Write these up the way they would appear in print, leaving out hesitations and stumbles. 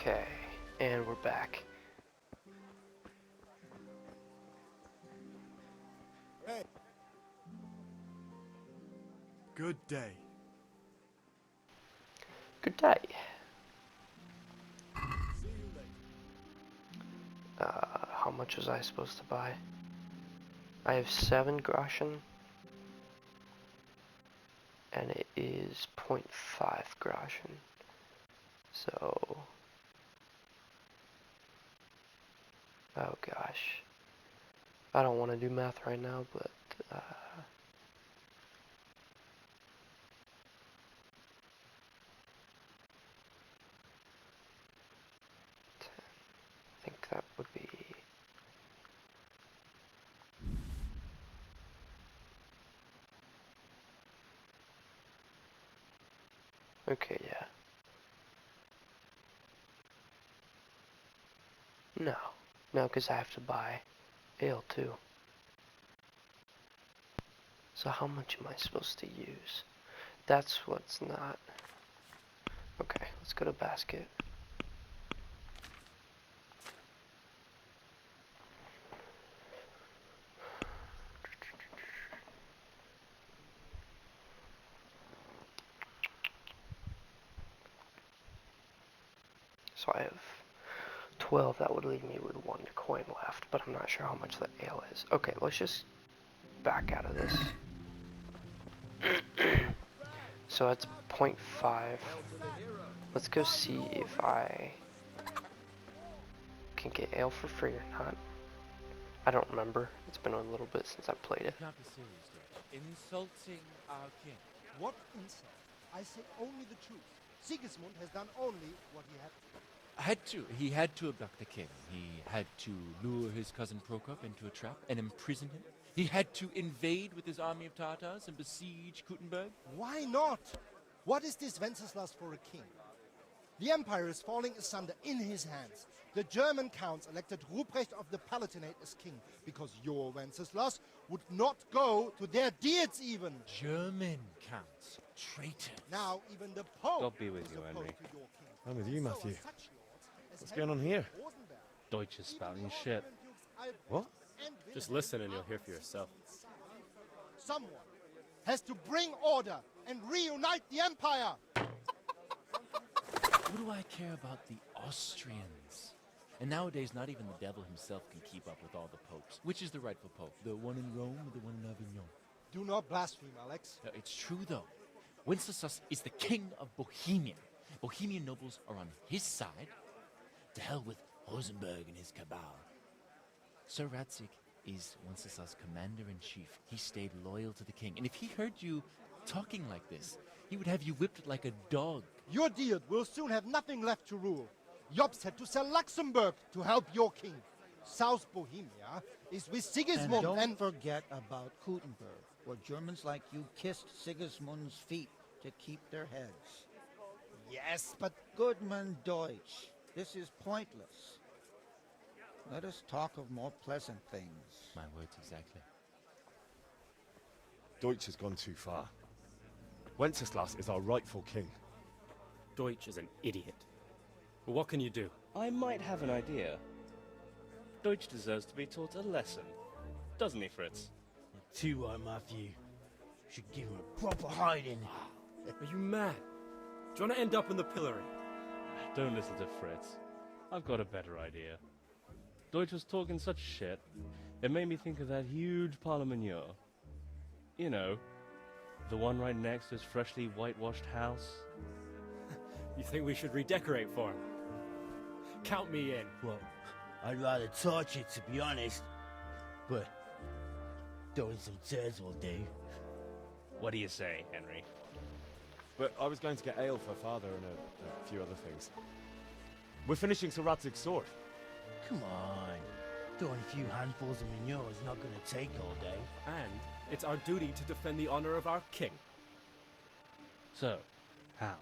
Okay, and we're back. Hey. Good day. Good day. See you later. How much was I supposed to buy? I have 7 groschen, and it is 0.5 groschen. So, oh gosh. I don't want to do math right now, but, I think that would be... Okay, yeah. No. No, because I have to buy ale too. So how much am I supposed to use? That's what's not... Okay, let's go to basket. So I have 12, that would leave me with 1 coin left, but I'm not sure how much the ale is. Okay, let's just back out of this. So it's 0.5. Let's go see if I can get ale for free or not. I don't remember. It's been a little bit since I played it. Can't be serious, Dutch. Insulting our king. What insult? I say only the truth. Sigismund has done only what he had to. He had to abduct the king. He had to lure his cousin Prokop into a trap and imprison him. He had to invade with his army of Tatars and besiege Kuttenberg. Why not? What is this Wenceslas for a king? The empire is falling asunder in his hands. The German counts elected Ruprecht of the Palatinate as king because your Wenceslas would not go to their deeds even. German counts. Traitors. Now even the Pope God be with is you, opposed Henry. to your king. I'm with you, So are Matthew. such lords as What's going on Henry here? of Rosenberg. Deutsch is spouting shit. What? Just listen and you'll hear for yourself. Someone has to bring order and reunite the empire. What do I care about the Austrians? And nowadays, not even the devil himself can keep up with all the popes. Which is the rightful pope? The one in Rome or the one in Avignon? Do not blaspheme, Alex. No, it's true, though. Wenceslas is the king of Bohemia. Bohemian nobles are on his side. To hell with Rosenberg and his cabal. Sir Ratzik is Wenceslas' commander-in-chief. He stayed loyal to the king. And if he heard you talking like this, he would have you whipped like a dog. Your Diet will soon have nothing left to rule. Jobst had to sell Luxembourg to help your king. South Bohemia is with Sigismund And don't forget about Kuttenberg, where Germans like you kissed Sigismund's feet to keep their heads. Yes, but Goodman Deutsch, this is pointless. Let us talk of more pleasant things. My words exactly. Deutsch has gone too far. Wenceslas is our rightful king. Deutsch is an idiot. But what can you do? I might have an idea. Deutsch deserves to be taught a lesson. Doesn't he, Fritz? Too right, Matthew. Should give him a proper hiding. Are you mad? Do you want to end up in the pillory? Don't listen to Fritz. I've got a better idea. Deutsch was talking such shit, it made me think of that huge parliament. You know, the one right next to his freshly whitewashed house. You think we should redecorate for him? Count me in. Well, I'd rather torch it, to be honest. But throwing some turds will do. What do you say, Henry? But I was going to get ale for father and a few other things. We're finishing Sir Ratzig's sword. Come on. Throwing a few handfuls of manure is not going to take all day. And it's our duty to defend the honor of our king. So, Hal,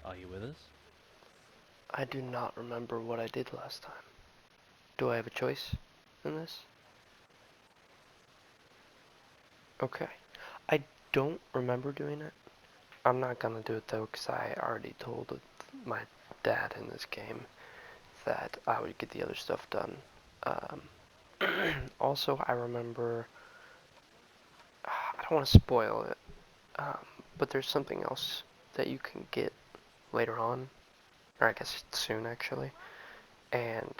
are you with us? I do not remember what I did last time. Do I have a choice in this? Okay. I don't remember doing it. I'm not gonna do it though, because I already told my dad in this game, that I would get the other stuff done. Also, I remember, I don't want to spoil it, but there's something else that you can get later on, or I guess soon actually, and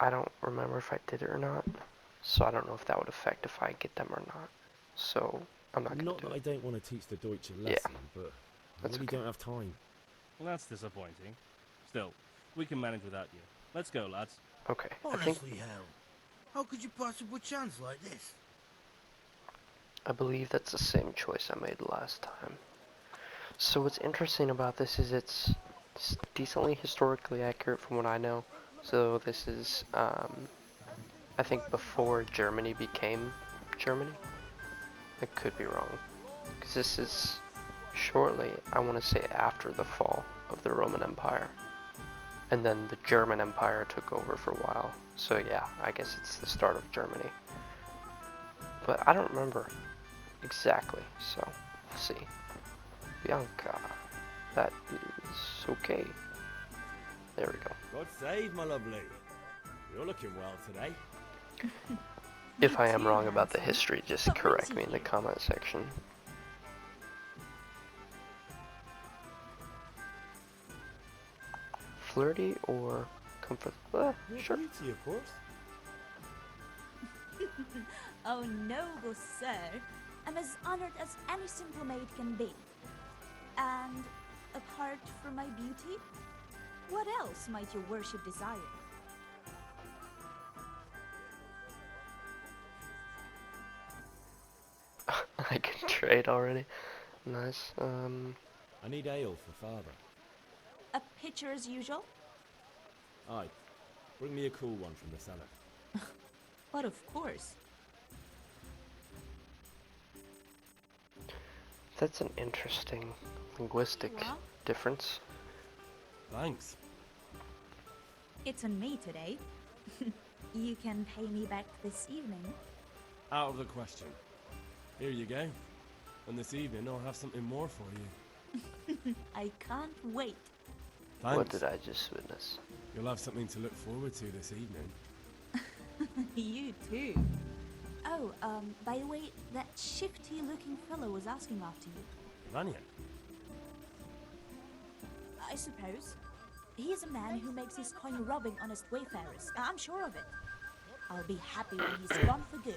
I don't remember if I did it or not, so I don't know if that would affect if I get them or not, so I'm not going Not to do that I it. don't want to teach the Deutsch a Yeah, lesson, but I that's really okay. don't have time. Well, that's disappointing. Still, we can manage without you. Let's go, lads. Okay, I think, Honestly, Hal, how could you possibly chance like this? I believe that's the same choice I made last time. So what's interesting about this is it's decently historically accurate from what I know. So this is, I think before Germany became Germany. I could be wrong. Because this is shortly, I want to say after the fall of the Roman Empire. And then the German Empire took over for a while. So yeah, I guess it's the start of Germany. But I don't remember exactly, so we'll see. Bianca, that is okay. There we go. God save, my lovely. You're looking well today. If I am wrong about the history, just correct me in the comment section. Flirty or comfortable? Your Sure. beauty, of course. Oh, noble sir. I'm as honored as any simple maid can be. And apart from my beauty, what else might your worship desire? I can trade already. Nice. I need ale for father. A pitcher as usual? Aye. Bring me a cool one from the cellar. But of course. That's an interesting linguistic Well, difference. Thanks. it's on me today. You can pay me back this evening. Out of the question. Here you go. And this evening I'll have something more for you. I can't wait. Thanks. What did I just witness? You'll have something to look forward to this evening. You too. Oh, by the way, that shifty-looking fellow was asking after you. Vanya. I suppose. He is a man who makes his coin robbing honest wayfarers. I'm sure of it. I'll be happy when he's gone for good.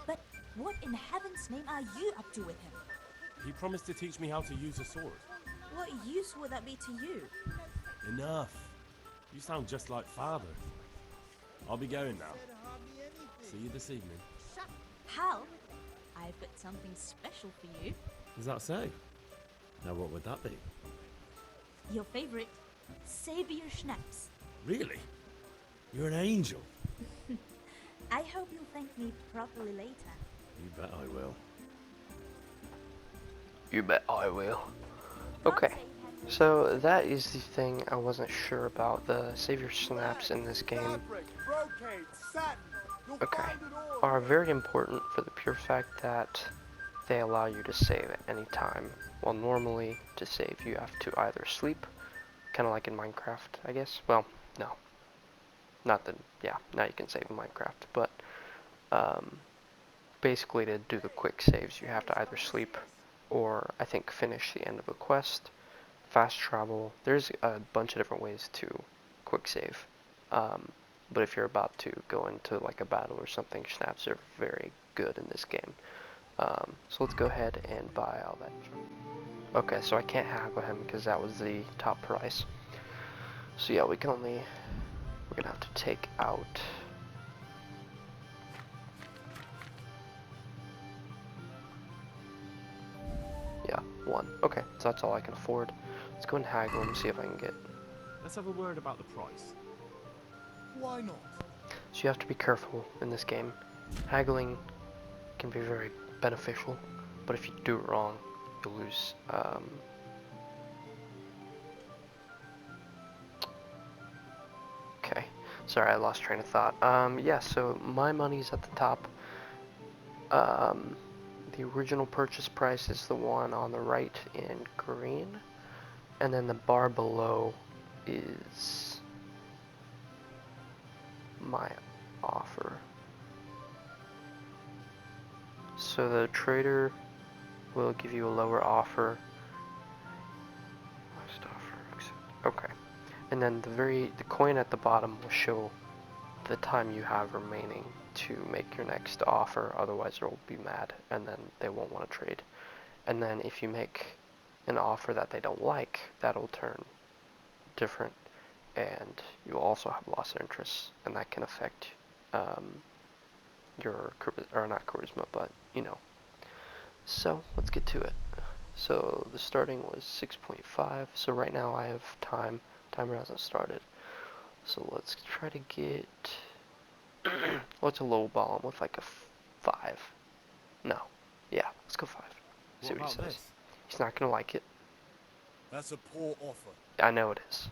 But what in heaven's name are you up to with him? He promised to teach me how to use a sword. What use would that be to you? Enough. You sound just like father. I'll be going now. See you this evening. Hal, I've got something special for you. Is that so? Now what would that be? Your favorite, Savior Schnapps. Really? You're an angel. I hope you'll thank me properly later. You bet I will. You bet I will. Okay, so that is the thing I wasn't sure about, the Savior Snaps in this game. Okay, are very important for the pure fact that they allow you to save at any time. Well, normally to save you have to either sleep, kind of like in Minecraft, I guess. Well, no. Not that, yeah, now you can save in Minecraft, but basically to do the quick saves you have to either sleep or I think finish the end of a quest, fast travel. There's a bunch of different ways to quick save. But if you're about to go into like a battle or something, snaps are very good in this game. So let's go ahead and buy all that. Okay, so I can't haggle him because that was the top price. So yeah, we're gonna have to take out. Yeah, one. Okay, so that's all I can afford. Let's go and haggle him, see if I can get. Let's have a word about the price. Why not? So you have to be careful in this game. Haggling can be very beneficial, but if you do it wrong, you'll lose. Okay, sorry, I lost train of thought. Yeah, so my money's at the top. The original purchase price is the one on the right in green, And then the bar below is my offer. So the trader will give you a lower offer. Last offer, accept. Okay. And then the coin at the bottom will show the time you have remaining to make your next offer, otherwise they'll be mad and then they won't want to trade. And then if you make an offer that they don't like, that'll turn different, and you'll also have loss of interest, and that can affect your or not charisma, but you know. So let's get to it. So the starting was 6.5. So right now I have time. Timer hasn't started. So let's try to get. What's a low ball with like a 5? No. Yeah, let's go 5. See what he says. He's not gonna like it. That's a poor offer. I know it is.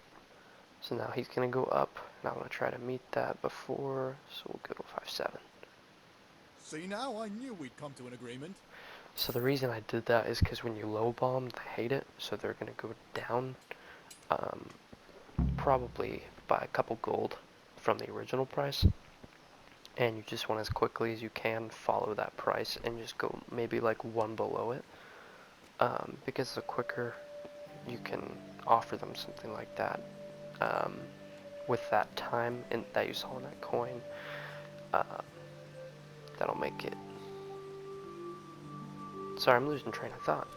So now he's gonna go up, and I'm gonna try to meet that before. So we'll go to 5.7. See now, I knew we'd come to an agreement. So the reason I did that is because when you low bomb, they hate it, so they're gonna go down, probably by a couple gold from the original price. And you just want as quickly as you can follow that price and just go maybe like one below it, because the quicker you can offer them something like that, with that time that you saw in that coin, that'll make it. Sorry, I'm losing train of thought.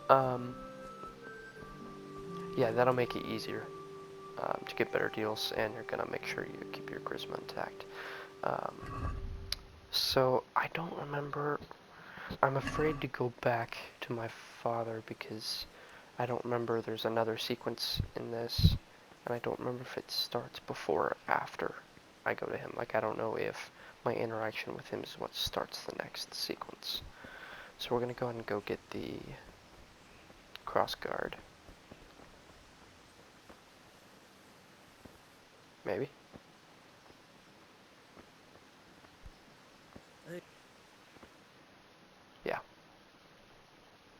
Yeah, that'll make it easier to get better deals, and you're gonna make sure you keep your charisma intact. So I don't remember. I'm afraid to go back to my father because I don't remember. There's another sequence in this, and I don't remember if it starts before or after I go to him. Like, I don't know if my interaction with him is what starts the next sequence. So we're gonna go ahead and go get the cross guard. Maybe. Yeah.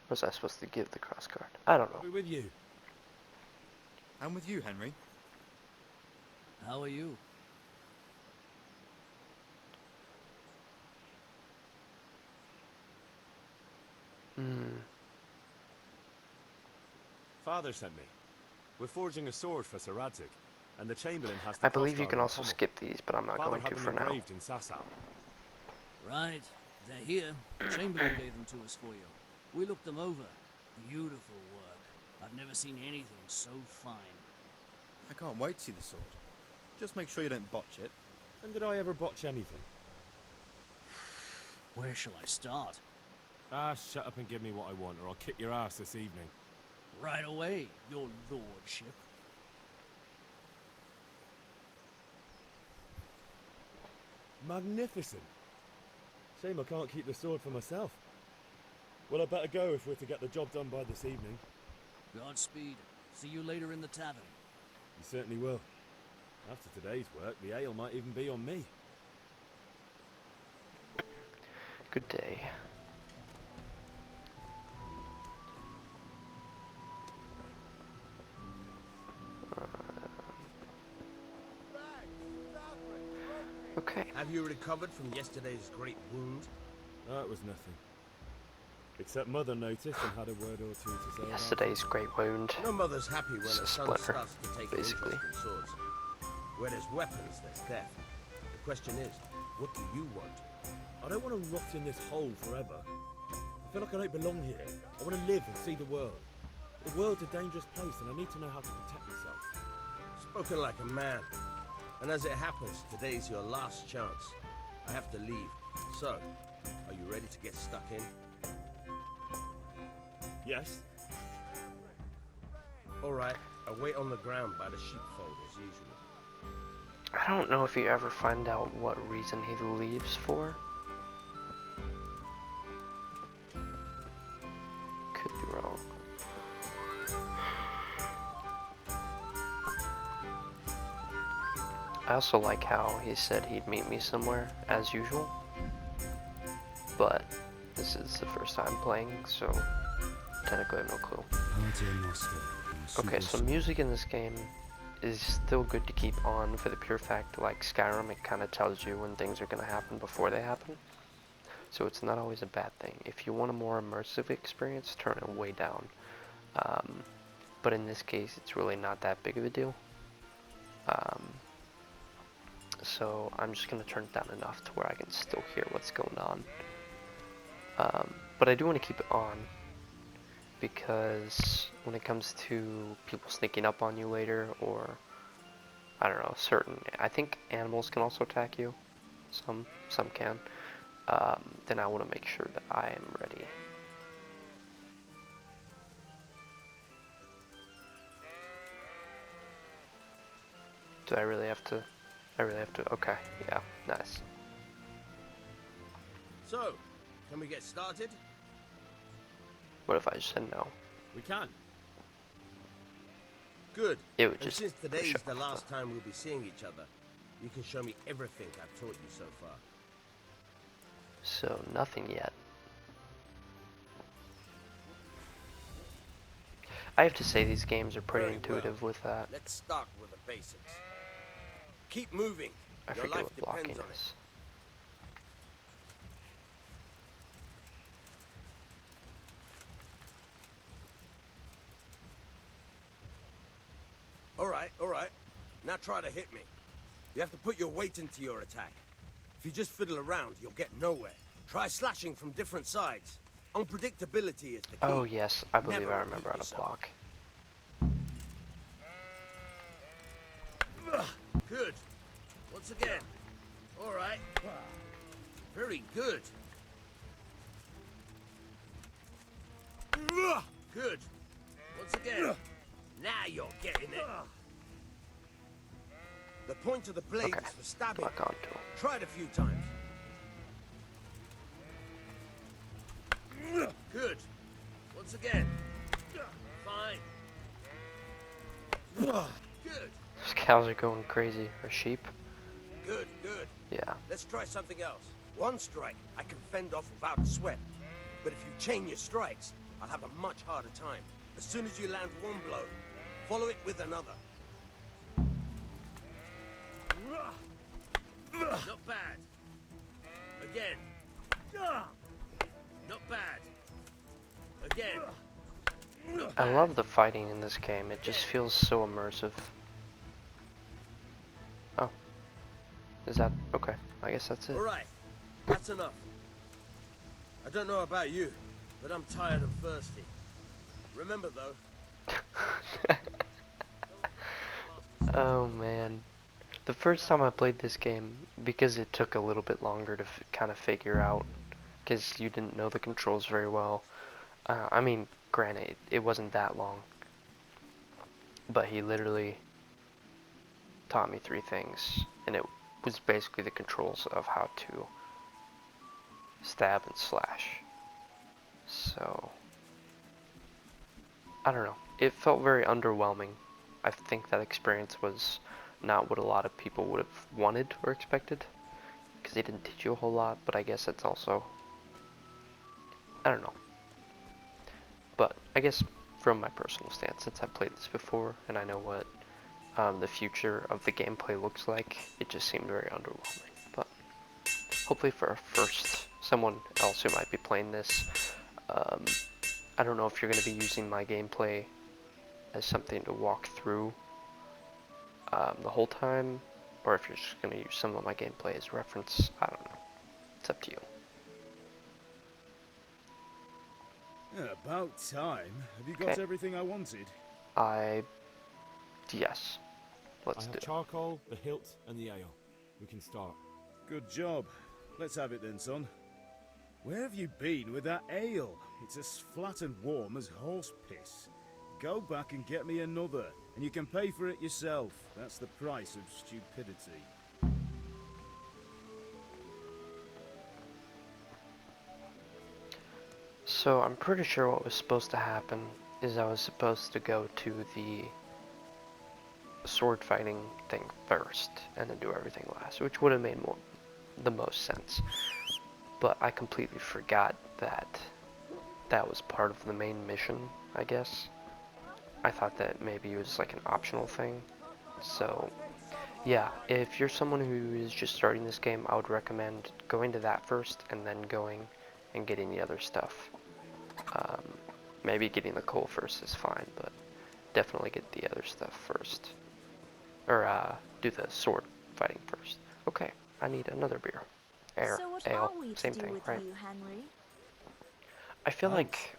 Was I supposed to give the cross guard? I don't know. We're with you. I'm with you, Henry. How are you? Father sent me. We're forging a sword for Sir Radzig, and the Chamberlain has to. I believe you can also skip these, but I'm not going to for now. In Sasau. Right, they're here. The Chamberlain gave them to us for you. We looked them over. Beautiful work. I've never seen anything so fine. I can't wait to see the sword. Just make sure you don't botch it. When did I ever botch anything? Where shall I start? Ah, shut up and give me what I want, or I'll kick your ass this evening. Right away, your lordship. Magnificent. Shame I can't keep the sword for myself. Well, I better go if we're to get the job done by this evening. Godspeed. See you later in the tavern. You certainly will. After today's work, the ale might even be on me. Good day. Okay. Have you recovered from yesterday's great wound? That was nothing. Except Mother noticed and had a word or two to say. Yesterday's great wound. No mother's happy when It's a a son splinter, starts to take basically. an interest in swords. Where there's weapons, there's death. The question is, what do you want? I don't want to rot in this hole forever. I feel like I don't belong here. I want to live and see the world. The world's a dangerous place and I need to know how to protect myself. Spoken like a man. And as it happens, today's your last chance. I have to leave. So, are you ready to get stuck in? Yes? Alright, I'll wait on the ground by the sheepfold as usual. I don't know if you ever find out what reason he leaves for. Could be wrong. I also like how he said he'd meet me somewhere, as usual. But this is the first time playing, so technically I have no clue. Okay, so music in this game is still good to keep on for the pure fact, like Skyrim, it kind of tells you when things are going to happen before they happen. So it's not always a bad thing. If you want a more immersive experience, turn it way down. But in this case, it's really not that big of a deal. So I'm just going to turn it down enough to where I can still hear what's going on. But I do want to keep it on because when it comes to people sneaking up on you later, or I don't know, I think animals can also attack you. Some can. Then I want to make sure that I am ready. Do I really have to? Okay, yeah, nice. So, can we get started? What if I just said no? We can. Good. It would And just since today's push the off. last time we'll be seeing each other, you can show me everything I've taught you so far. So nothing yet. I have to say these games are pretty Very intuitive well. with that. Let's start with the basics. Keep moving. I Your forget life what blocking depends on it. is. All right. Now try to hit me. You have to put your weight into your attack. If you just fiddle around, you'll get nowhere. Try slashing from different sides. Unpredictability is the key. Oh yes, I believe Never I repeat remember how to yourself. block. Good. Once again. All right. Very good. Good. Once again. Now you're getting it. The point of the blade Okay, is for stabbing. lock onto him. Try it a few times. Good. Once again. Fine. Good. These cows are going crazy. Or sheep? Good, good. Yeah. Let's try something else. One strike, I can fend off without a sweat. But if you chain your strikes, I'll have a much harder time. As soon as you land one blow, follow it with another. Not bad. Again. Not bad. Again. Not I bad. love the fighting in this game. It just feels so immersive. Oh. Is that... okay. I guess that's it. All right. That's enough. I don't know about you, but I'm tired and thirsty. Remember, though, Oh man. The first time I played this game, because it took a little bit longer to kind of figure out, because you didn't know the controls very well. I mean, granted, it wasn't that long, but he literally taught me 3 things, and it was basically the controls of how to stab and slash. So, I don't know. It felt very underwhelming. I think that experience was not what a lot of people would have wanted or expected, because they didn't teach you a whole lot, but I guess it's also, I don't know. But I guess from my personal stance, since I've played this before and I know what the future of the gameplay looks like, it just seemed very underwhelming. But hopefully for someone else who might be playing this, I don't know if you're going to be using my gameplay as something to walk through the whole time, or if you're just going to use some of my gameplay as reference. I don't know. It's up to you. Yeah, about time. Have you got Okay. everything I wanted? Yes. Let's I do have it. charcoal, the hilt, and the ale. We can start. Good job. Let's have it then, son. Where have you been with that ale? It's as flat and warm as horse piss. Go back and get me another, and you can pay for it yourself. That's the price of stupidity. So I'm pretty sure what was supposed to happen is I was supposed to go to the sword fighting thing first and then do everything last, which would have made the most sense. But I completely forgot that that was part of the main mission, I guess. I thought that maybe it was like an optional thing. So yeah, if you're someone who is just starting this game, I would recommend going to that first and then going and getting the other stuff. Um, Maybe getting the coal first is fine, but definitely get the other stuff first. Or do the sword fighting first. Okay, I need another beer. So what Ale, are we to same do thing, with right? you, Henry? I feel Thanks. like,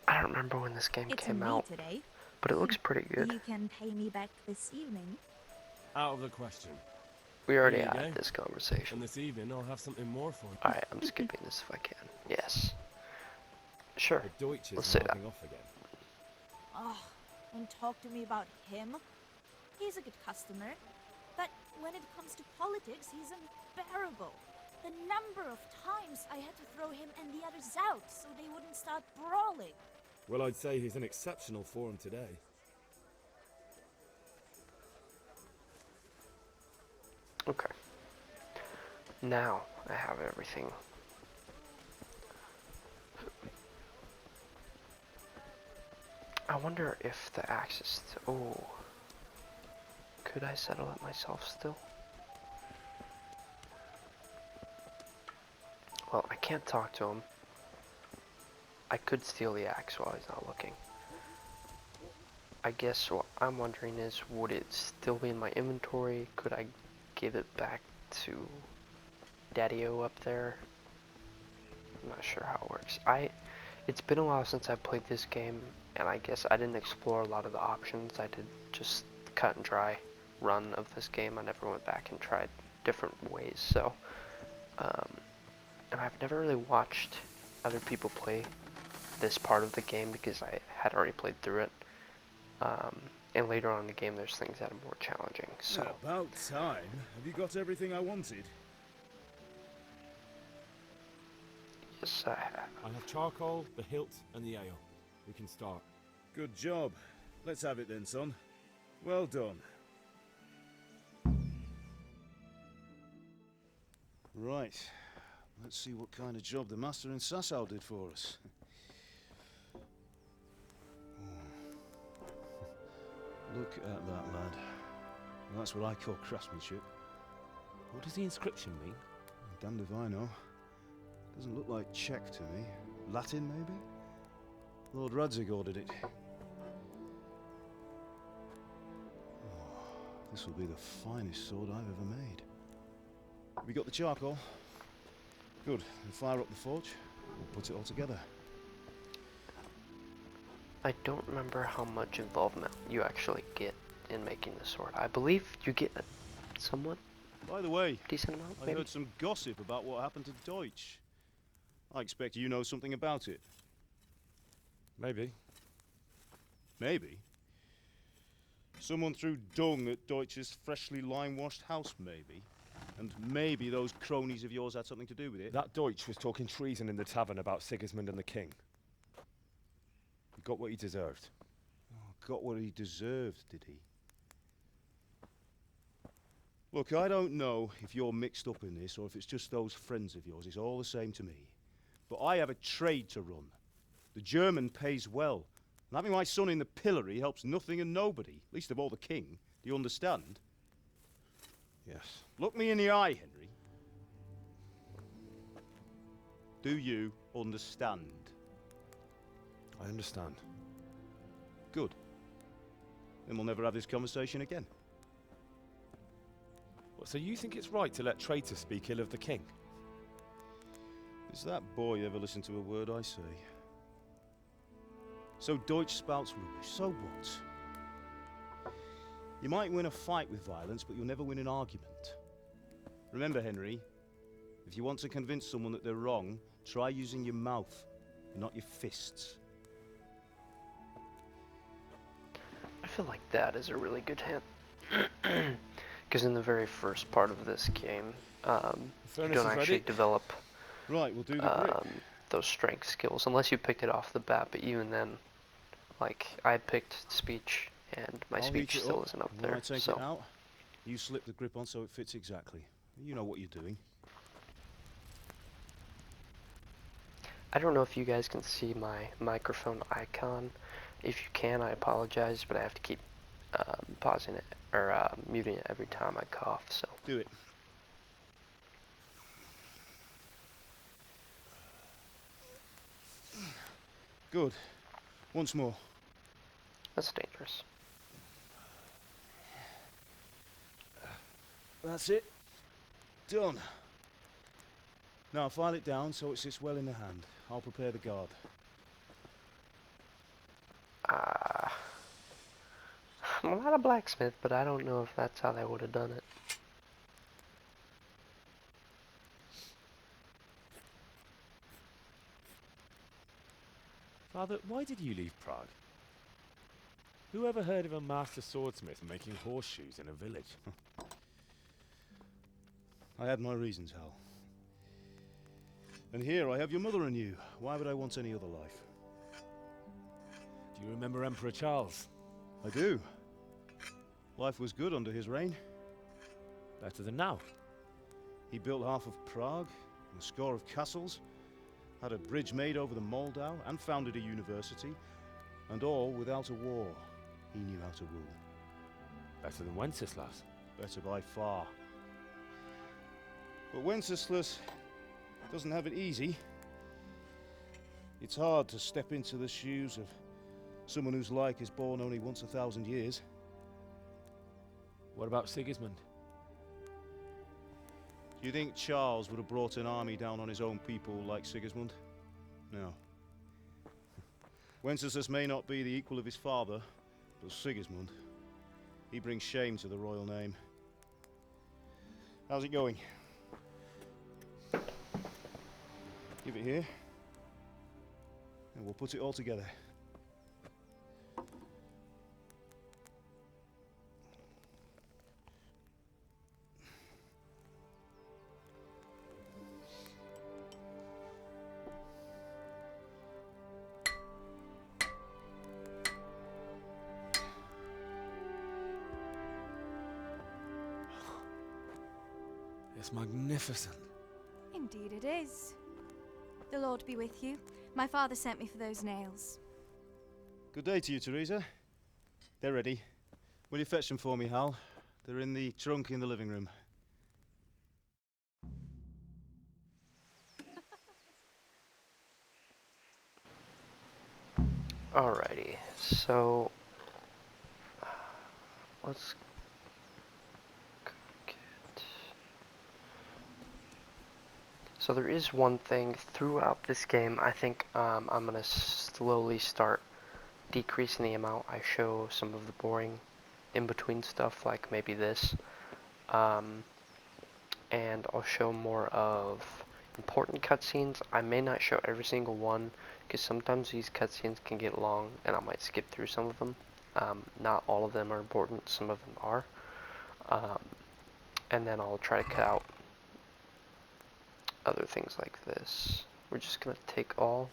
I don't remember when this game It's came me out, today. but it looks pretty good. You can pay me back this evening. Out of the question. We Here already you had go. this conversation. And this evening I'll have something more for you. Alright, I'm skipping this if I can. Yes. Sure, The Deutsch let's is say that. mouthing off again. Oh, and talk to me about him. He's a good customer, but when it comes to politics, he's unbearable. The number of times I had to throw him and the others out so they wouldn't start brawling. Well, I'd say he's in exceptional form today. Okay. Now I have everything. I wonder if the axis. Oh. Could I settle it myself still? Well, I can't talk to him. I could steal the axe while he's not looking. I guess what I'm wondering is, would it still be in my inventory? Could I give it back to Daddy-O up there? I'm not sure how it works. It's been a while since I played this game, and I guess I didn't explore a lot of the options. I did just cut and dry run of this game. I never went back and tried different ways, so and I've never really watched other people play this part of the game because I had already played through it. And later on in the game, there's things that are more challenging. So About time. Have you got everything I wanted? yes, I have. I have charcoal, the hilt, and the ale. We can start. Good job. Let's have it then, son. Well done. Right. Let's see what kind of job the master in Sasau did for us. Look at that, lad. That's what I call craftsmanship. What does the inscription mean? Damned if I know. Doesn't look like Czech to me. Latin, maybe? Lord Radzig ordered it. Oh, this will be the finest sword I've ever made. We got the charcoal? Good. Then fire up the forge. We'll put it all together. I don't remember how much involvement you actually get in making the sword. I believe you get a somewhat By the way, decent amount, I maybe? heard some gossip about what happened to Deutsch. I expect you know something about it. Maybe. Maybe. Someone threw dung at Deutsch's freshly lime-washed house, maybe. And maybe those cronies of yours had something to do with it. That Deutsch was talking treason in the tavern about Sigismund and the king. He got what he deserved. Oh, got what he deserved, did he? Look, I don't know if you're mixed up in this or if it's just those friends of yours. It's all the same to me. But I have a trade to run. The German pays well. And having my son in the pillory helps nothing and nobody, least of all the king. Do you understand? Yes. Look me in the eye, Henry. Do you understand? I understand. Good. Then we'll never have this conversation again. What, so you think it's right to let traitors speak ill of the king? Does that boy ever listen to a word I say? So Deutsch spouts rubbish, so what? You might win a fight with violence, but you'll never win an argument. Remember, Henry, if you want to convince someone that they're wrong, try using your mouth, and not your fists. I feel like that is a really good hint. Because in the very first part of this game, you don't actually develop Right, we'll do the grip. those strength skills, unless you picked it off the bat, but even then, like, I picked speech, and my I'll speech heat it still up. isn't up When there, I take so... it out, you slip the grip on so it fits exactly. You know what you're doing. I don't know if you guys can see my microphone icon. if you can, I apologize, but I have to keep pausing it or muting it every time I cough. So Do it. Good. Once more. that's dangerous. That's it. Done. Now file it down so it sits well in the hand. I'll prepare the guard. I'm not a blacksmith, but I don't know if that's how they would have done it. Father, why did you leave Prague? Who ever heard of a master swordsmith making horseshoes in a village? I had my reasons, Hal. And here I have your mother and you. Why would I want any other life? Do you remember Emperor Charles? I do. Life was good under his reign. Better than now. He built half of Prague, and a score of castles, had a bridge made over the Moldau, and founded a university, and all without a war. He knew how to rule. Better than Wenceslas. Better by far. But Wenceslas doesn't have it easy. It's hard to step into the shoes of someone whose like is born only once 1,000 years. What about Sigismund? Do you think Charles would have brought an army down on his own people like Sigismund? No. Wenceslas may not be the equal of his father, but Sigismund, he brings shame to the royal name. How's it going? Give it here, and we'll put it all together. It's magnificent. Indeed it is. The Lord be with you. My father sent me for those nails. Good day to you, Teresa. They're ready. Will you fetch them for me, Hal? They're in the trunk in the living room. Alrighty, so let's get. So there is one thing throughout this game. I think I'm gonna slowly start decreasing the amount I show some of the boring in-between stuff, like maybe this, and I'll show more of important cutscenes. I may not show every single one, because sometimes these cutscenes can get long, and I might skip through some of them. Not all of them are important, some of them are. And then I'll try to cut out other things like this. We're just going to take all.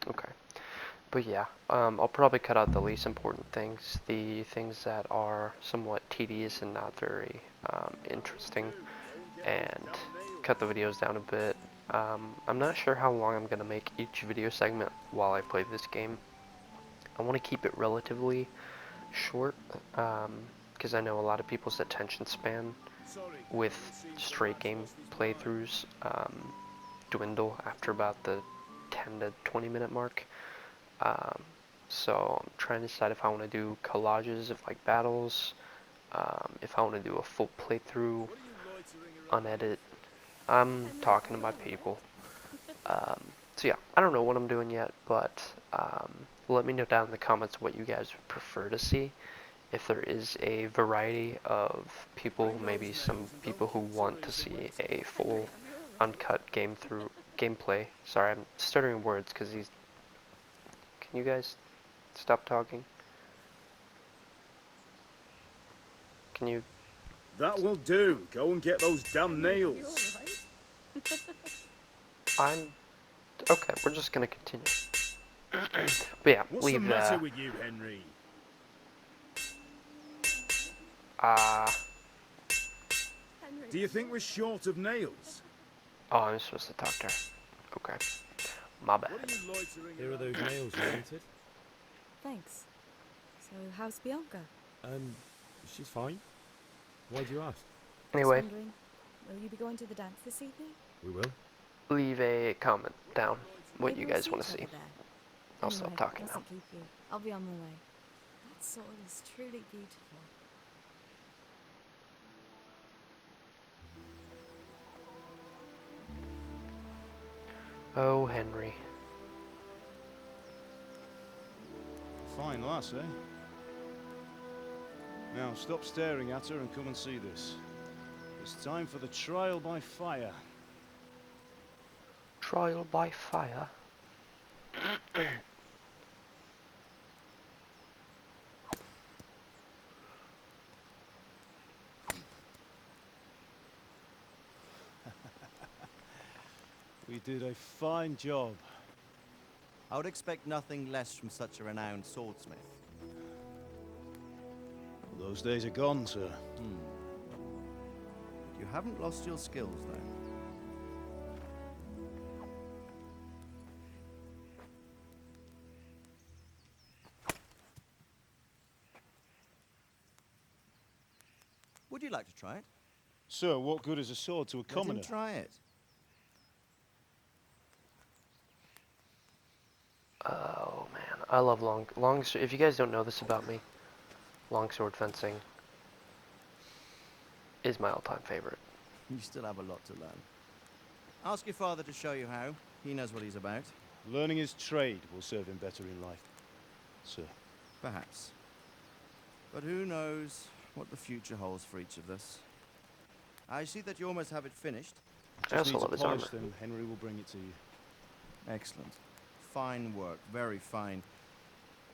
Okay. But yeah, I'll probably cut out the least important things, the things that are somewhat tedious and not very interesting, and cut the videos down a bit. I'm not sure how long I'm going to make each video segment while I play this game. I want to keep it relatively short, because I know a lot of people's attention span with straight game playthroughs dwindle after about the 10 to 20 minute mark. So I'm trying to decide if I want to do collages of like battles, if I want to do a full playthrough, unedited. I'm talking to my people. So yeah, I don't know what I'm doing yet, but let me know down in the comments what you guys would prefer to see. If there is a variety of people, maybe some people who want to see a full uncut gameplay. Sorry, I'm stuttering words because these. Can you guys stop talking? Can you? That will do. Go and get those damn nails. I'm okay. We're just gonna continue. But yeah, What's leave the matter with you, Henry? Do you think we're short of nails? Oh, I'm supposed to talk to her. Okay. My bad. What are you loitering Here are around? those nails you wanted. Thanks. So, how's Bianca? She's fine. Why do you ask? Just Anyway, wondering, will you be going to the dance this evening? We will. leave a comment down what Maybe you we'll guys see want each to see. other there. I'll Anyway, stop talking now. mustn't keep you. I'll be on my way. That sword is truly beautiful. Oh, Henry. Fine lass, eh? Now stop staring at her and come and see this. It's time for the trial by fire. Trial by fire. We did a fine job. I would expect nothing less from such a renowned swordsmith. Well, those days are gone, sir. You haven't lost your skills, though. Would you like to try it? Sir, what good is a sword to a Let commoner? him try it. Oh man, I love long. If you guys don't know this about me, longsword fencing is my all-time favorite. You still have a lot to learn. Ask your father to show you how. He knows what he's about. Learning his trade will serve him better in life, sir. Perhaps. But who knows what the future holds for each of us. I see that you almost have it finished. I also Needs love a his polish, armor. then Henry will bring it to you. Excellent. Fine work, very fine.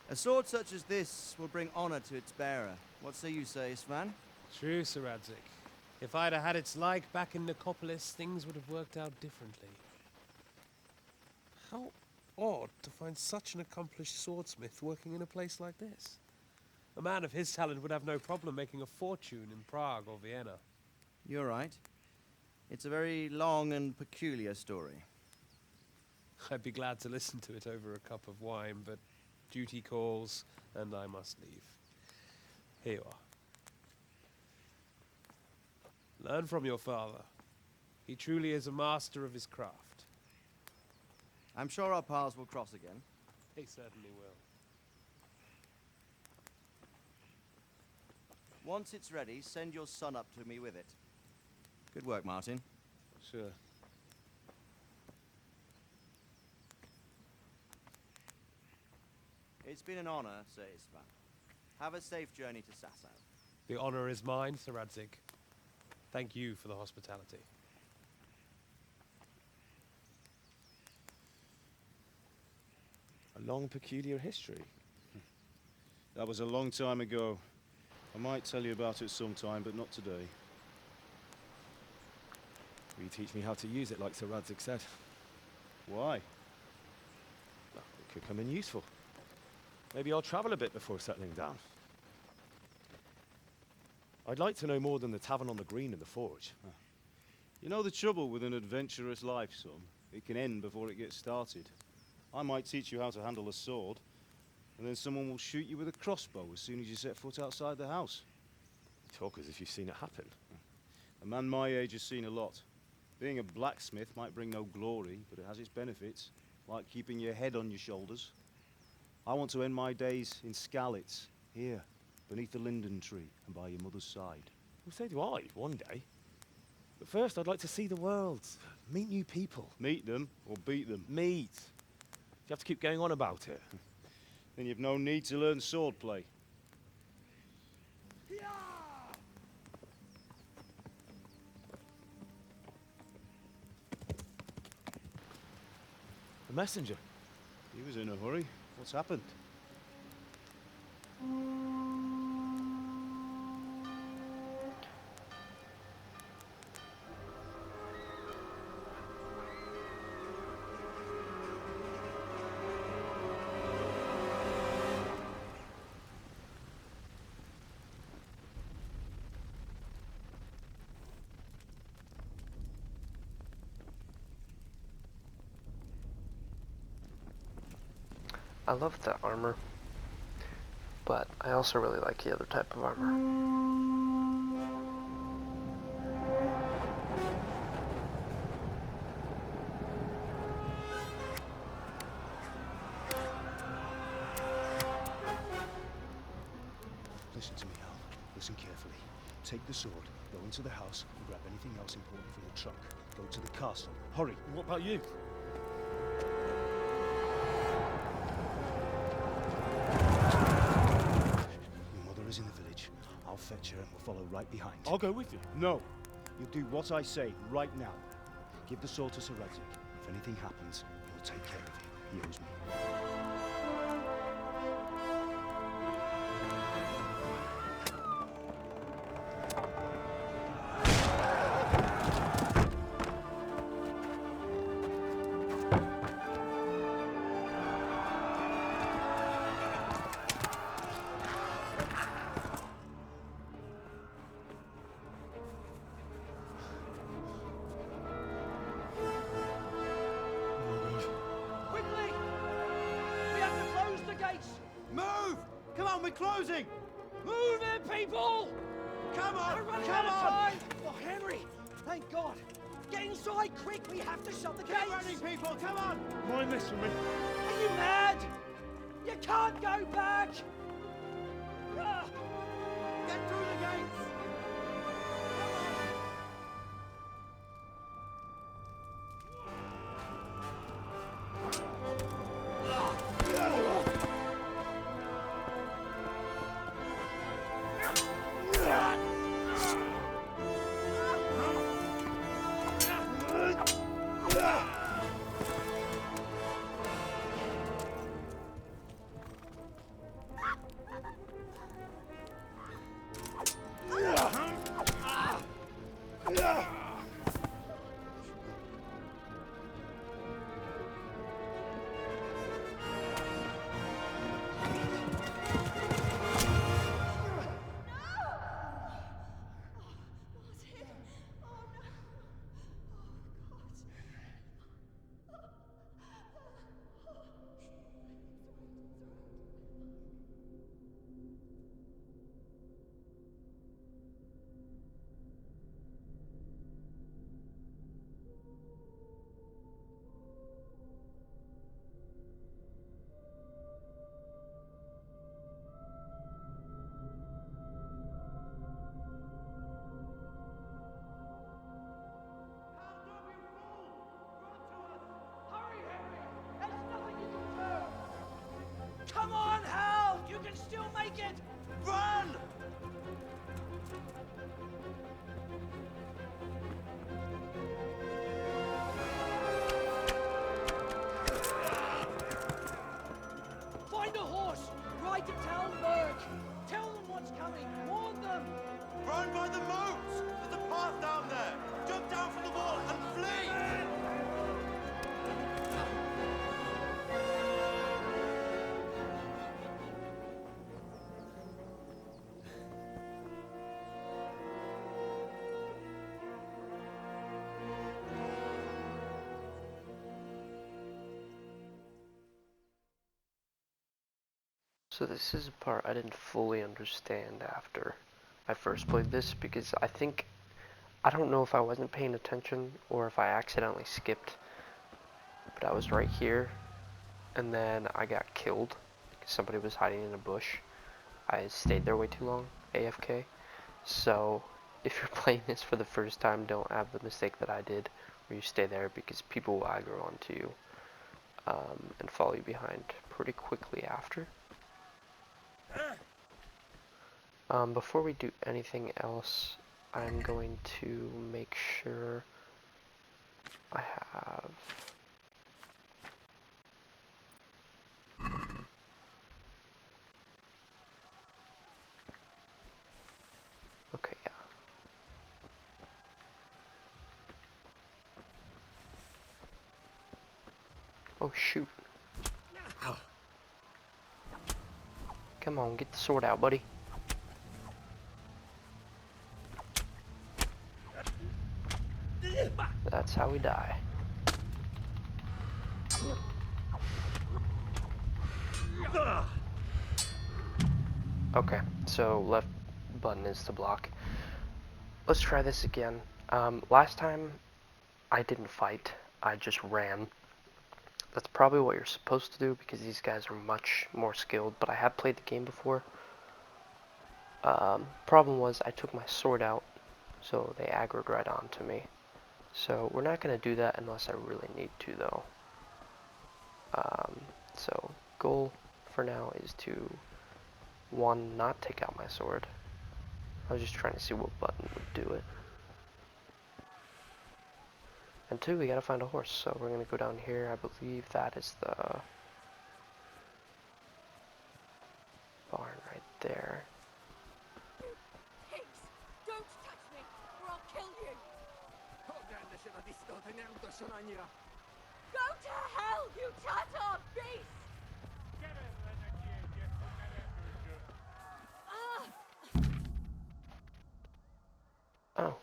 A sword such as this will bring honor to its bearer. What say you, Svan? True, Sir Radzik. If I'd have had its like back in Nicopolis, things would have worked out differently. How odd to find such an accomplished swordsmith working in a place like this. A man of his talent would have no problem making a fortune in Prague or Vienna. You're right. It's a very long and peculiar story. I'd be glad to listen to it over a cup of wine, but duty calls, and I must leave. Here you are. Learn from your father. He truly is a master of his craft. I'm sure our paths will cross again. He certainly will. Once it's ready, send your son up to me with it. Good work, Martin. Sure. It's been an honor, Sir Isvan. Have a safe journey to Sasau. The honor is mine, Sir Radzik. Thank you for the hospitality. A long, peculiar history. That was a long time ago. I might tell you about it sometime, but not today. Will you teach me how to use it like Sir Radzik said? Why? Well, it could come in useful. Maybe I'll travel a bit before settling down. I'd like to know more than the tavern on the green and the forge. You know the trouble with an adventurous life, son? It can end before it gets started. I might teach you how to handle a sword, and then someone will shoot you with a crossbow as soon as you set foot outside the house. You talk as if you've seen it happen. A man my age has seen a lot. Being a blacksmith might bring no glory, but it has its benefits, like keeping your head on your shoulders. I want to end my days in Skalitz, here, beneath the linden tree and by your mother's side. Well, so do I, one day. But first, I'd like to see the world, meet new people. Meet them or beat them? Meet. You have to keep going on about it. Then you've no need to learn swordplay. A messenger. He was in a hurry. What's happened? I love the armor, but I also really like the other type of armor. Listen to me, Hal. Listen carefully. Take the sword, go into the house, and grab anything else important from the trunk. Go to the castle. Hurry! And what about you? Your mother is in the village. I'll fetch her and we'll follow right behind. I'll go with you. No! You'll do what I say right now. Give the sword to Sir Radzig. If anything happens, he'll take care of you. He owes me. Quickly! We have to close the gates! Move! Come on, we're closing! Move it, people! Come on! We're running Come out of on! time! Oh, Henry! Thank God! Get inside, quick! We have to shut the gates! Keep running, people! Come on! Mind this for me. Are you mad? You can't go back! Ah! Get through the gates! Come on, Hal! You can still make it! Run! Find a horse! Ride to Talmberg! Tell them what's coming! Warn them! Run by the moats! There's a path down there! Jump down from the wall and flee! So this is a part I didn't fully understand after I first played this, because I don't know if I wasn't paying attention or if I accidentally skipped, but I was right here and then I got killed because somebody was hiding in a bush. I stayed there way too long, AFK. So if you're playing this for the first time, don't have the mistake that I did where you stay there, because people will aggro onto you and follow you behind pretty quickly after. Before we do anything else, I'm going to make sure I have okay, yeah. Oh shoot. Come on, get the sword out, buddy. That's how we die. Okay, so left button is to block. Let's try this again. Last time I didn't fight, I just ran. That's probably what you're supposed to do because these guys are much more skilled, but I have played the game before. Problem was I took my sword out, so they aggroed right onto me. So we're not going to do that unless I really need to though. So goal for now is to, one, not take out my sword. I was just trying to see what button would do it. And two, we gotta find a horse, so we're gonna go down here. I believe that is the barn right there. Pigs! Don't touch me, or I'll kill you! Go to hell, you Tatar beast! Oh.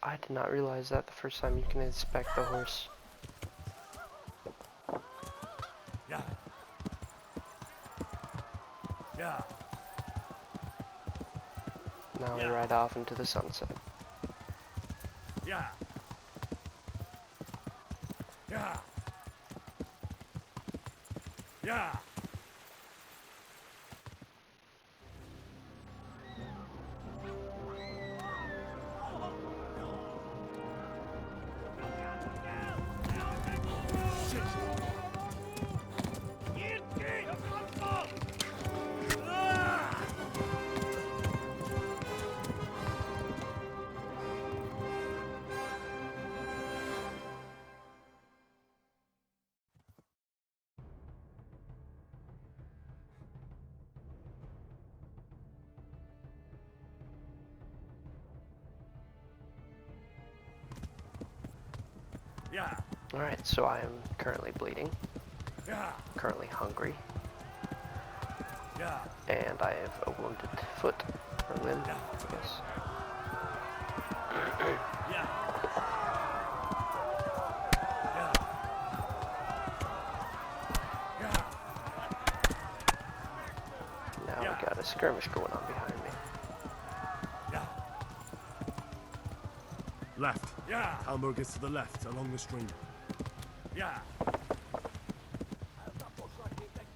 I did not realize that the first time you can inspect the horse. Yeah. Yeah. Now we ride off into the sunset. Yeah. Yeah. Yeah. Yeah. Alright, so I am currently bleeding. Yeah. Currently hungry. Yeah. And I have a wounded foot, or limb, I guess. Yeah. Now we got a skirmish going on behind me. Yeah. Left. Yeah. Hamburg is to the left, along the stream. Yeah.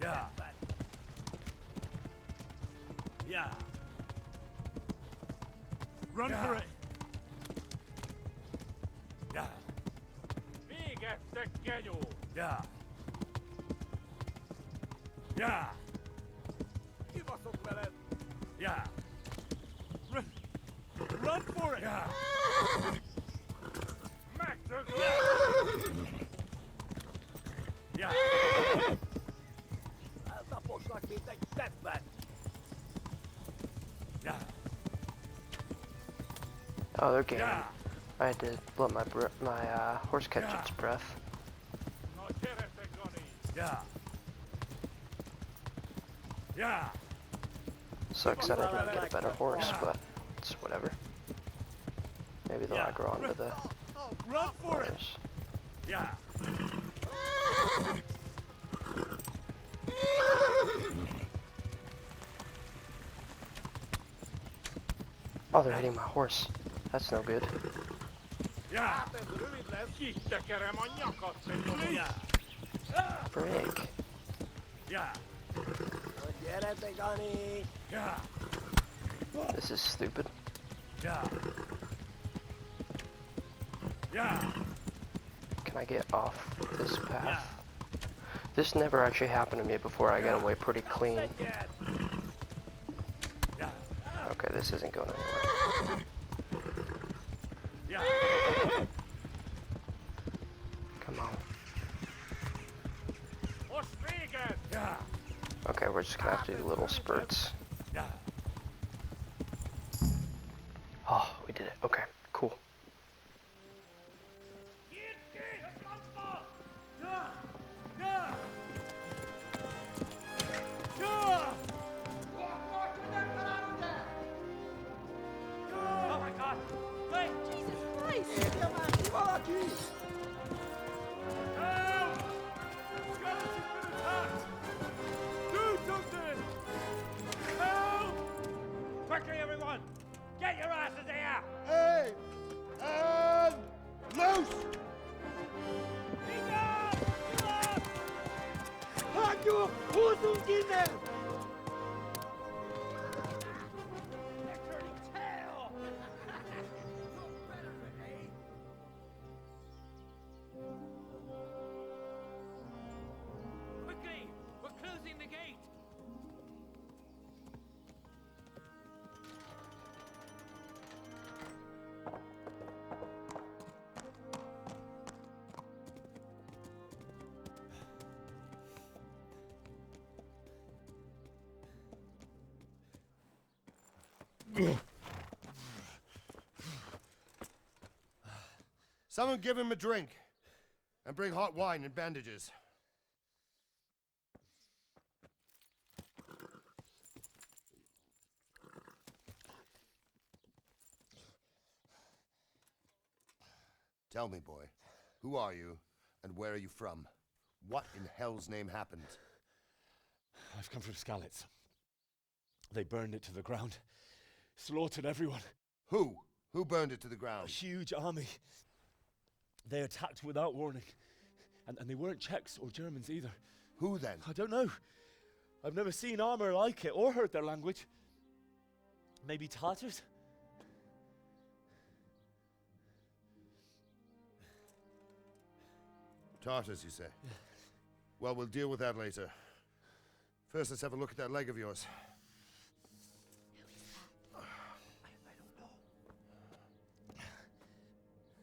Yeah. Yeah. Run for it! Yeah. Yeah. Yeah. Yeah. Run for it! Yeah. Yeah. Yeah. Oh, they're gaining. Yeah. I had to let my horse catch its breath. Yeah. Yeah. Sucks that I didn't get a better horse, but it's whatever. Maybe they'll aggro onto the Run for it! horse. Yeah. Oh, they're hitting my horse. That's no good. Yeah. Frick. Yeah. Yeah. This is stupid. Yeah. Yeah. Can I get off this path? This never actually happened to me before. I got away pretty clean. Okay, this isn't going anywhere. Come on. Okay, we're just gonna have to do little spurts. Oh, we did it. Okay, cool. Oh my god! Wait! Jesus Christ! Quickly! We're closing the gate! Someone give him a drink. And bring hot wine and bandages. Tell me, boy, who are you and where are you from? What in hell's name happened? I've come from Skalitz. They burned it to the ground. Slaughtered everyone. Who? Who burned it to the ground? A huge army. They attacked without warning. And they weren't Czechs or Germans either. Who then? I don't know. I've never seen armor like it or heard their language. Maybe Tatars? Tartars, you say? Well, we'll deal with that later. First, let's have a look at that leg of yours.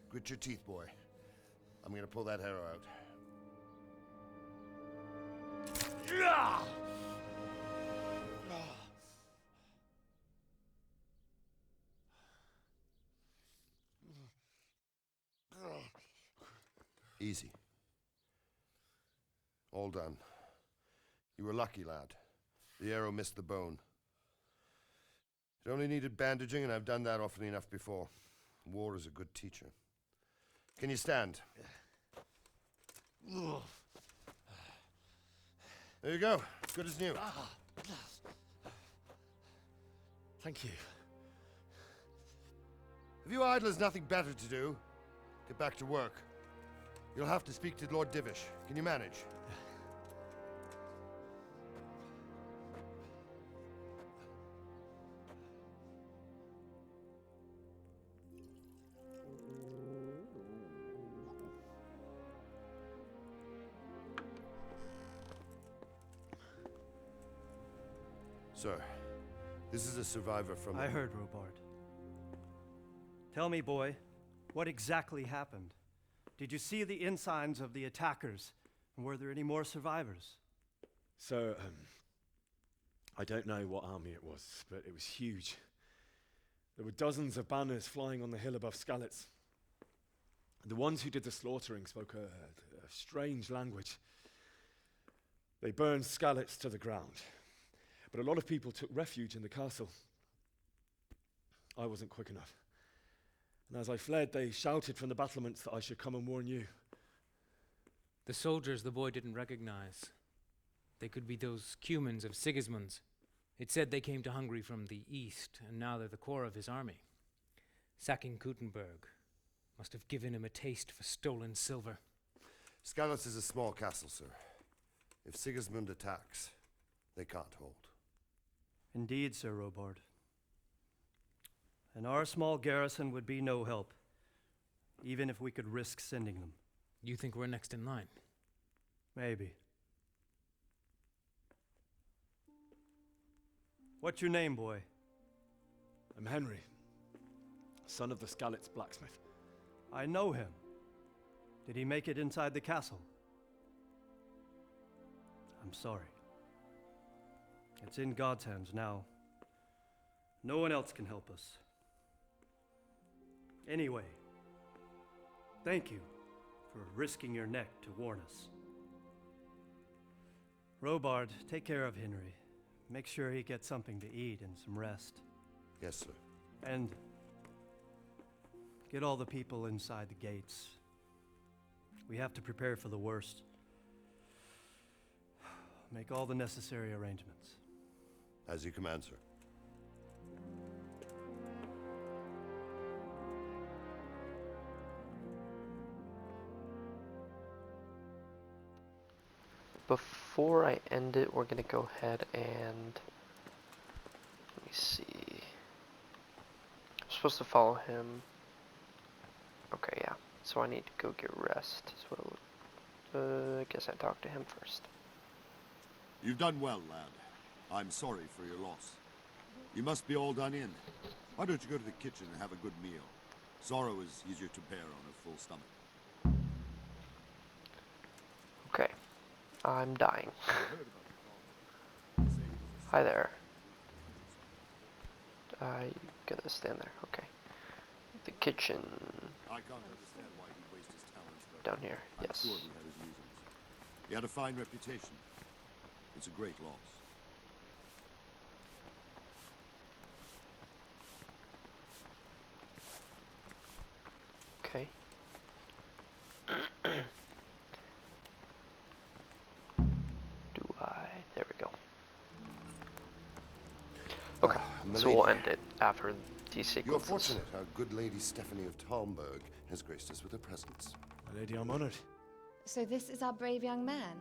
Grit your teeth, boy. I'm gonna pull that arrow out. Easy. All done. You were lucky, lad. The arrow missed the bone. It only needed bandaging, and I've done that often enough before. War is a good teacher. Can you stand? There you go. Good as new. Thank you. Have you idlers nothing better to do? Get back to work. You'll have to speak to Lord Divish. Can you manage? Sir, this is a survivor from... I heard, Robard. Tell me, boy, what exactly happened? Did you see the ensigns of the attackers? And were there any more survivors? So, I don't know what army it was, but it was huge. There were dozens of banners flying on the hill above Skalitz. The ones who did the slaughtering spoke a strange language. They burned Skalitz to the ground. But a lot of people took refuge in the castle. I wasn't quick enough. And as I fled, they shouted from the battlements that I should come and warn you. The soldiers the boy didn't recognize. They could be those Cumans of Sigismund's. It said they came to Hungary from the east, and now they're the core of his army. Sacking Kuttenberg must have given him a taste for stolen silver. Skalitz is a small castle, sir. If Sigismund attacks, they can't hold. Indeed, Sir Robard. And our small garrison would be no help, even if we could risk sending them. You think we're next in line? Maybe. What's your name, boy? I'm Henry, son of the Skalitz blacksmith. I know him. Did he make it inside the castle? I'm sorry. It's in God's hands now. No one else can help us. Anyway, thank you for risking your neck to warn us. Robard, take care of Henry. Make sure he gets something to eat and some rest. Yes, sir. And get all the people inside the gates. We have to prepare for the worst. Make all the necessary arrangements. As you command, sir. before I end it, we're gonna go ahead and let me see. I'm supposed to follow him. Okay, yeah. So I need to go get rest. Is what it I guess I talk to him first. You've done well, lad. I'm sorry for your loss. You must be all done in. Why don't you go to the kitchen and have a good meal? Sorrow is easier to bear on a full stomach. Okay. I'm dying. Hi there. You gonna stand there? Okay. The kitchen. I can't understand why he'd waste his talents, though. Down here, I'm yes. sure he had his reasons. He had a fine reputation. It's a great loss. Okay. There we go. Okay, so we'll end it after these sequences. You're fortunate our good lady Stephanie of Talmberg has graced us with her presence. My lady, I'm honored. So this is our brave young man.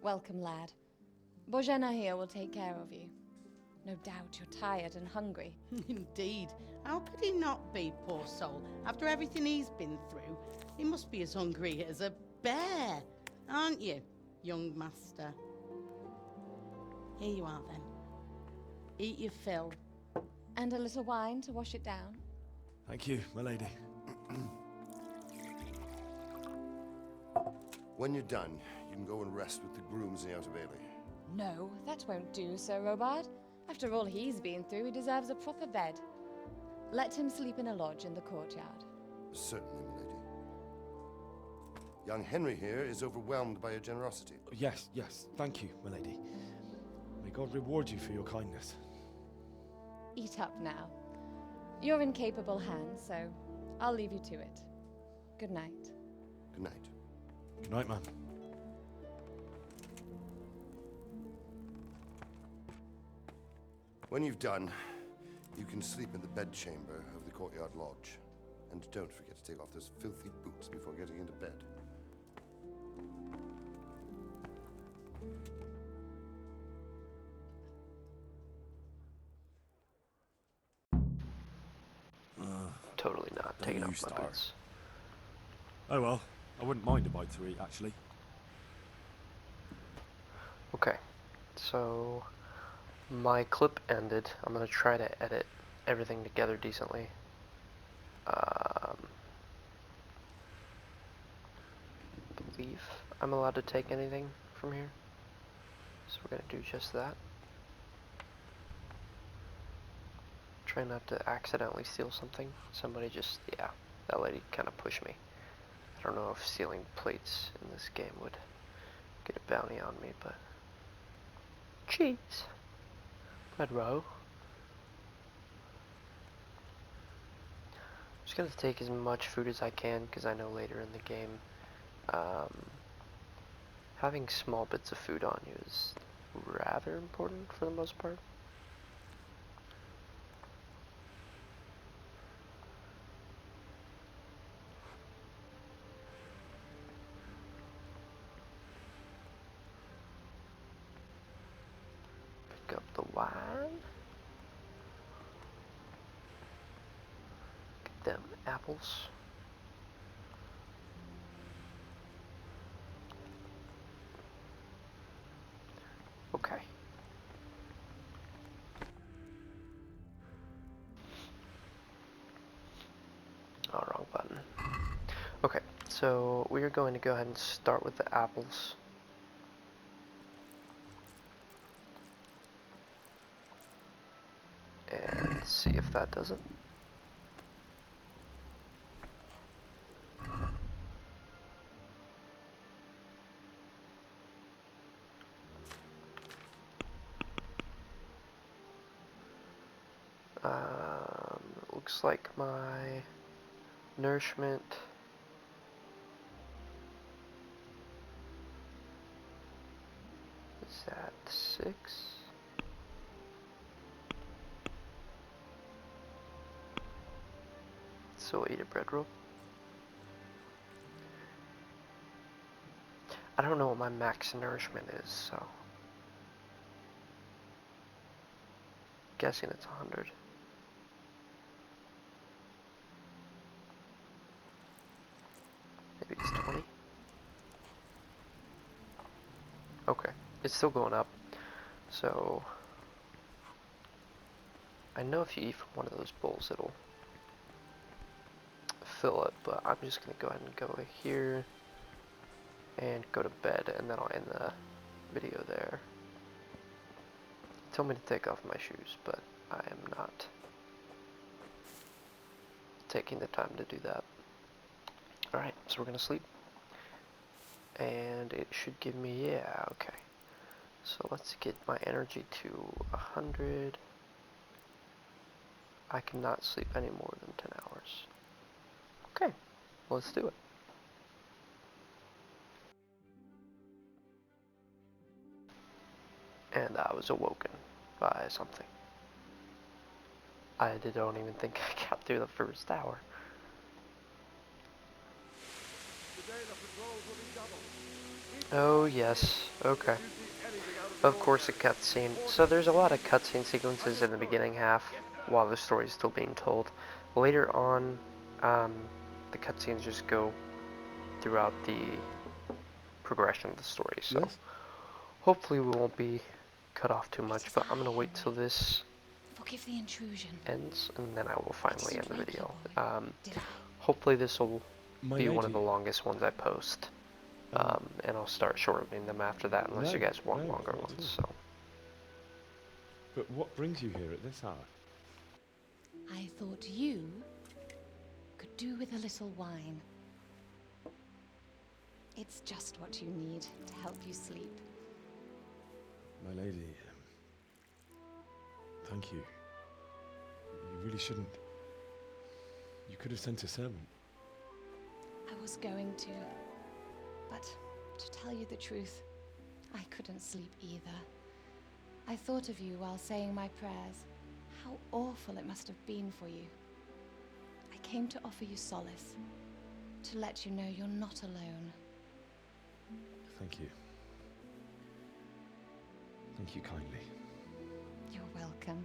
Welcome, lad. Bojena here will take care of you. No doubt you're tired and hungry. Indeed. How could he not be, poor soul? After everything he's been through, he must be as hungry as a bear, aren't you, young master? Here you are, then. Eat your fill. And a little wine to wash it down. Thank you, my lady. When you're done, you can go and rest with the grooms in the Outer Bailey. No, that won't do, Sir Robard. After all he's been through, he deserves a proper bed. Let him sleep in a lodge in the courtyard. Certainly, my lady. Young Henry here is overwhelmed by your generosity. Yes, yes, thank you, my lady. May God reward you for your kindness. Eat up now. You're in capable hands, so I'll leave you to it. Good night. Good night. Good night, ma'am. When you've done, you can sleep in the bedchamber of the courtyard lodge. And don't forget to take off those filthy boots before getting into bed. Totally not taking off my boots. Oh well, I wouldn't mind a bite to eat, actually. Okay, so my clip ended. I'm gonna try to edit everything together decently. I believe I'm allowed to take anything from here, so we're gonna do just that. Try not to accidentally steal something. Somebody just, yeah, that lady kind of pushed me. I don't know if stealing plates in this game would get a bounty on me, but cheese. Red row. I'm just gonna take as much food as I can because I know later in the game having small bits of food on you is rather important for the most part. Pick up the wine. Get them apples. Okay. Oh, wrong button. Okay, so we are going to go ahead and start with the apples. And see if that does it. Looks like my nourishment is at 6. So I'll eat a bread roll. I don't know what my max nourishment is, so guessing it's 100. Maybe it's 20. Okay, it's still going up. So I know if you eat from one of those bowls, it'll fill it, but I'm just gonna go ahead and go here and go to bed, and then I'll end the video there. Tell me to take off my shoes, but I am not taking the time to do that. Alright, so we're gonna sleep. And it should give me, yeah, okay. So let's get my energy to 100. I cannot sleep any more than 10 hours. Okay, let's do it. And I was awoken by something. Don't even think I got through the first hour. Oh yes, okay. Of course a cutscene. So there's a lot of cutscene sequences in the beginning half while the story is still being told. Later on, the cutscenes just go throughout the progression of the story. So Yes? hopefully we won't be cut off too much, but I'm gonna wait till this Forgive the intrusion. ends, and then I will finally end the didn't video. Did I? Hopefully this will My be one of lady. the longest ones I post, and I'll start shortening them after that, unless you No, guys want no, longer not at ones. all. So But what brings you here at this hour? I thought you could do with a little wine. It's just what you need to help you sleep. My lady, thank you. You really shouldn't. You could have sent a servant. I was going to, but to tell you the truth, I couldn't sleep either. I thought of you while saying my prayers. How awful it must have been for you. I came to offer you solace, to let you know you're not alone. Thank you. Thank you kindly. You're welcome.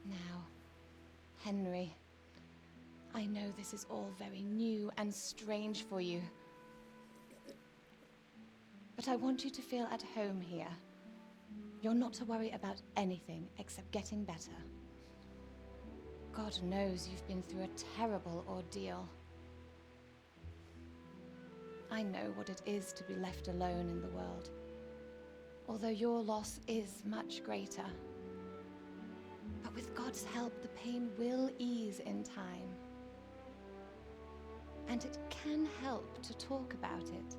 Now, Henry, I know this is all very new and strange for you, but I want you to feel at home here. You're not to worry about anything except getting better. God knows you've been through a terrible ordeal. I know what it is to be left alone in the world, although your loss is much greater. But with God's help, the pain will ease in time. And it can help to talk about it,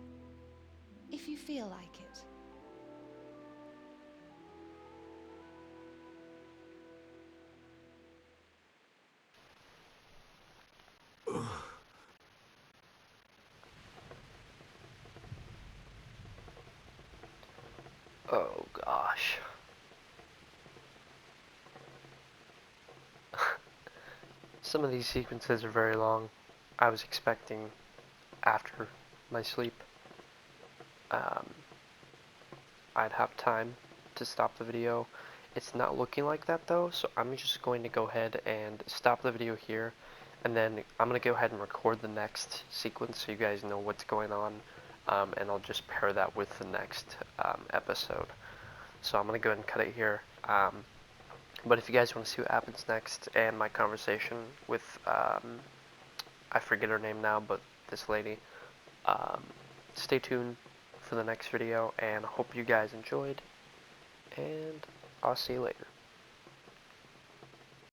if you feel like it. oh gosh. Some of these sequences are very long. I was expecting after my sleep I'd have time to stop the video. It's not looking like that though, so I'm just going to go ahead and stop the video here, and then I'm going to go ahead and record the next sequence so you guys know what's going on, and I'll just pair that with the next episode. So I'm going to go ahead and cut it here. But if you guys want to see what happens next and my conversation with, I forget her name now, but this lady, stay tuned for the next video, and I hope you guys enjoyed, and I'll see you later.